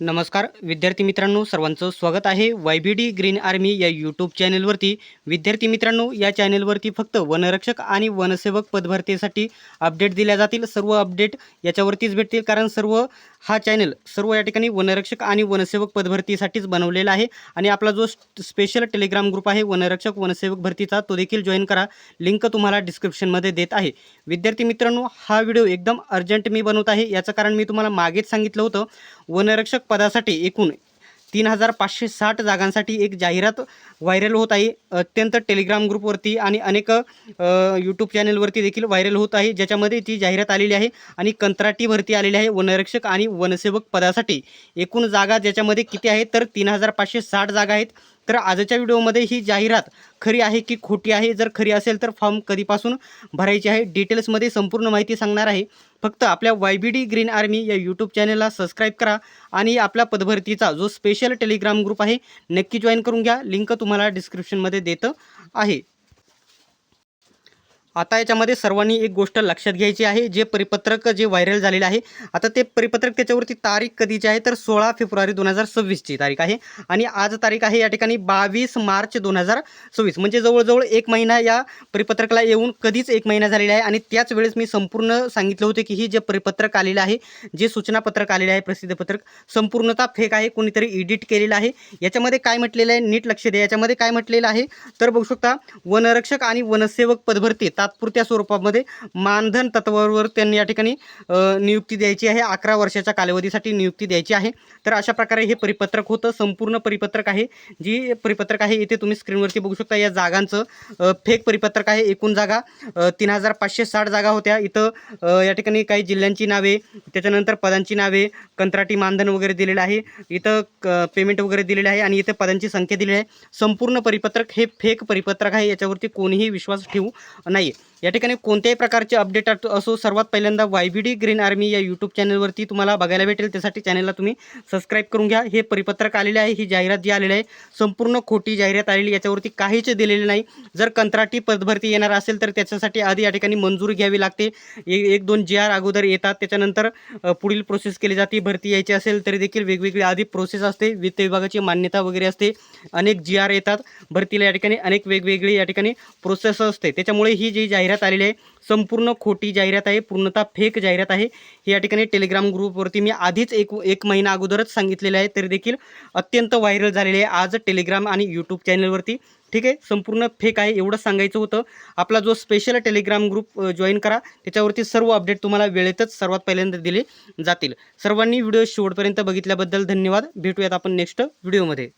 नमस्कार विद्यार्थी मित्रांनो, सर्वांचं स्वागत आहे YBD ग्रीन आर्मी या यूट्यूब चॅनलवरती। विद्यार्थी मित्रांनो, या चॅनलवरती फक्त वनरक्षक आणि वनसेवक पदभरतीसाठी अपडेट दिल्या जातील। सर्व अपडेट याच्यावरतीच भेटतील, कारण हा चॅनल या ठिकाणी वनरक्षक आणि वनसेवक पदभरतीसाठीच बनवलेला आहे। आणि आपला जो स्पेशल टेलिग्राम ग्रुप आहे वनरक्षक वनसेवक भरतीचा, तो देखील जॉईन करा। लिंक तुम्हाला डिस्क्रिप्शनमध्ये देत आहे। विद्यार्थी मित्रांनो, हा व्हिडिओ एकदम अर्जंट मी बनवत आहे। याचं कारण मी तुम्हाला मागेच सांगितलं होतं, वनरक्षक पदासाठी एकूण 3560 जागांसाठी एक जाहिरात व्हायरल होत आहे। अत्यंत टेलिग्राम ग्रुपवरती आणि अनेक यूट्यूब चॅनलवरती देखील व्हायरल होत आहे, ज्याच्यामध्ये ती जाहिरात आलेली आहे आणि कंत्राटी भरती आलेली आहे वनरक्षक आणि वनसेवक पदासाठी। एकूण जागा ज्याच्यामध्ये किती आहेत तर 3560 जागा आहेत। तर आजच्या व्हिडिओमध्ये ही जाहिरात खरी आहे की खोटी आहे, जर खरी असेल तर फॉर्म कधीपासून भरायचे आहे, डिटेल्समध्ये संपूर्ण माहिती सांगणार आहे। फक्त आपल्या YBD ग्रीन आर्मी या यूट्यूब चॅनलला सबस्क्राईब करा आणि आपल्या पदभरतीचा जो स्पेशल टेलिग्राम ग्रुप आहे नक्की जॉईन करून घ्या। लिंक तुम्हाला डिस्क्रिप्शनमध्ये देत आहे। आता याच्यामध्ये सर्वांनी एक गोष्ट लक्षात घ्यायची आहे, जे परिपत्रक जे व्हायरल झालेले आहे, आता ते परिपत्रक त्याच्यावरती तारीख कधीची आहे तर 16 फेब्रुवारी 2026ची तारीख आहे आणि आज तारीख आहे या ठिकाणी 22 मार्च 2026, म्हणजे जवळजवळ एक महिना या परिपत्रकाला येऊन कधीच एक महिना झालेला आहे। आणि त्याच वेळेस मी संपूर्ण सांगितलं होतं की ही जे परिपत्रक आलेलं आहे, जे सूचनापत्रक आलेले आहे, प्रसिद्धपत्रक संपूर्णतः फेक आहे, कोणीतरी एडिट केलेलं आहे। याच्यामध्ये काय म्हटलेलं आहे नीट लक्ष द्या। याच्यामध्ये काय म्हटलेलं आहे तर बघू शकता, वनरक्षक आणि वनसेवक पदभरती तात्पुरत्या स्वरूपामध्ये मानधन तत्वावर त्यांनी या ठिकाणी नियुक्ती द्यायची आहे, 11 वर्षाच्या कालावधीसाठी नियुक्ती द्यायची आहे। तर अशा प्रकारे हे परिपत्रक होतं, संपूर्ण परिपत्रक आहे। जी परिपत्रक आहे इथे तुम्ही स्क्रीनवरती बघू शकता, या जागांचं फेक परिपत्रक आहे। एकूण जागा 3560 जागा होत्या। इथं या ठिकाणी काही जिल्ह्यांची नावे, त्याच्यानंतर पदांची नावे, कंत्राटी मानधन वगैरे दिलेलं आहे, इथं पेमेंट वगैरे दिलेलं आहे आणि इथे पदांची संख्या दिलेली आहे। संपूर्ण परिपत्रक हे फेक परिपत्रक आहे, याच्यावरती कोणीही विश्वास ठेवू नाही। या ठिकाणी कोणत्याही प्रकारचे अपडेट असो, सर्वात पहिल्यांदा YBD ग्रीन आर्मी या यूट्यूब चॅनलवरती तुम्हाला बघायला भेटेल। त्यासाठी चॅनलला तुम्ही सबस्क्राईब करून घ्या। हे परिपत्रक आलेले आहे, ही जाहिरात जी आलेली आहे संपूर्ण खोटी जाहिरात आलेली, याच्यावरती काहीच दिलेले नाही। जर कंत्राटी पदभरती येणार असेल तर त्याच्यासाठी आधी या ठिकाणी मंजुरी घ्यावी लागते, 1-2 GR अगोदर येतात, त्याच्यानंतर पुढील प्रोसेस केली जाते। भरती यायची असेल तरी देखील वेगवेगळी आधी प्रोसेस असते, वित्त विभागाची मान्यता वगैरे असते, अनेक GR येतात भरतीला, या ठिकाणी अनेक वेगवेगळी या ठिकाणी प्रोसेस असते। त्याच्यामुळे ही जी जाहिरात आलेली आहे संपूर्ण खोटी जाहिरात आहे, पूर्णतः फेक जाहिरात आहे। ही या ठिकाणी टेलिग्राम ग्रुपवरती मी आधीच एक महिना अगोदरच सांगितलेले आहे, तरी देखील अत्यंत व्हायरल झालेले आहे आज टेलिग्राम आणि यूट्यूब चॅनलवरती। ठीक आहे, संपूर्ण फेक आहे, एवढं सांगायचं होतं। आपला जो स्पेशल टेलिग्राम ग्रुप जॉईन करा, त्याच्यावरती सर्व अपडेट तुम्हाला वेळेतच सर्वात पहिल्यांदा दिले जातील। सर्वांनी व्हिडिओ शेवटपर्यंत बघितल्याबद्दल धन्यवाद। भेटूयात आपण नेक्स्ट व्हिडिओमध्ये।